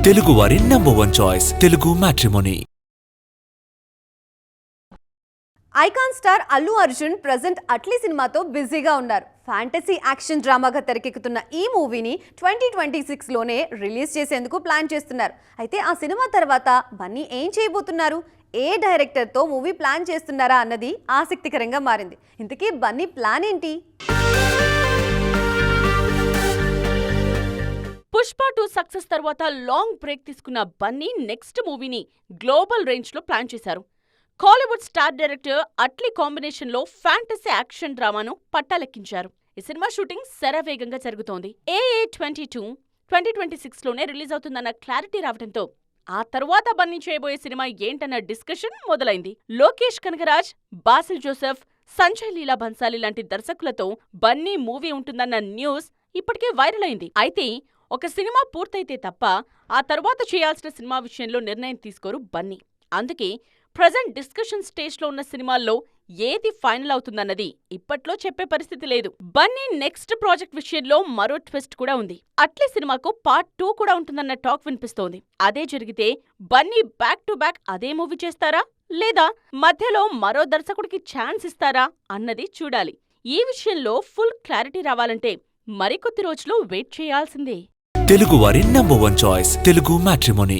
తెలుగువారి #1 choice Telugu matrimony. Icon star Allu Arjun present Atlee సినిమాతో బిజీగా ఉన్నారు. ఫ్యాంటసీ యాక్షన్ డ్రామాగా తెరకెక్కుతున్న ఈ మూవీని 2026లోనే రిలీజ్ చేసేందుకు ప్లాన్ చేస్తున్నారు. అయితే ఆ సినిమా తర్వాత బన్నీ ఏం చేయబోతున్నారు, ఏ డైరెక్టర్తో మూవీ ప్లాన్ చేస్తున్నారా అన్నది ఆసక్తికరంగా మారింది. ఇంతకీ బన్నీ ప్లాన్ ఏంటి? పుష్ప 2 సక్సెస్ తర్వాత లాంగ్ బ్రేక్ తీసుకున్న బన్నీ నెక్స్ట్ మూవీని గ్లోబల్ రేంజ్లో ప్లాన్ చేశారు. కాలీవుడ్ స్టార్ డైరెక్టర్ అట్లీ కాంబినేషన్లో ఫ్యాంటసీ యాక్షన్ డ్రామాను పట్టాలెక్కించారు. ఈ సినిమా షూటింగ్ శరవేగంగా జరుగుతోంది. AA 22 2026లోనే రిలీజ్ అవుతుందన్న క్లారిటీ రావడంతో ఆ తర్వాత బన్నీ చేయబోయే సినిమా ఏంటన్న డిస్కషన్ మొదలైంది. లోకేష్ కనగరాజ్, బాసిల్ జోసెఫ్, సంజయ్ లీలా భన్సాలి లాంటి దర్శకులతో బన్నీ మూవీ ఉంటుందన్న న్యూస్ ఇప్పటికే వైరల్ అయింది. అయితే ఒక సినిమా పూర్తయితే తప్ప ఆ తర్వాత చేయాల్సిన సినిమా విషయంలో నిర్ణయం తీసుకోరు బన్నీ. అందుకే ప్రజెంట్ డిస్కషన్ స్టేజ్లో ఉన్న సినిమాల్లో ఏది ఫైనల్ అవుతుందన్నది ఇప్పట్లో చెప్పే పరిస్థితి లేదు. బన్నీ నెక్స్ట్ ప్రాజెక్ట్ విషయంలో మరో ట్విస్ట్ కూడా ఉంది. అట్లీ సినిమాకు పార్ట్ 2 కూడా ఉంటుందన్న టాక్ వినిపిస్తోంది. అదే జరిగితే బన్నీ బ్యాక్ టు బ్యాక్ అదే మూవీ చేస్తారా, లేదా మధ్యలో మరో దర్శకుడికి ఛాన్స్ ఇస్తారా అన్నది చూడాలి. ఈ విషయంలో ఫుల్ క్లారిటీ రావాలంటే మరికొద్ది రోజులు వెయిట్ చేయాల్సిందే. తెలుగువారి #1 చాయిస్ తెలుగు మ్యాట్రిమోనీ.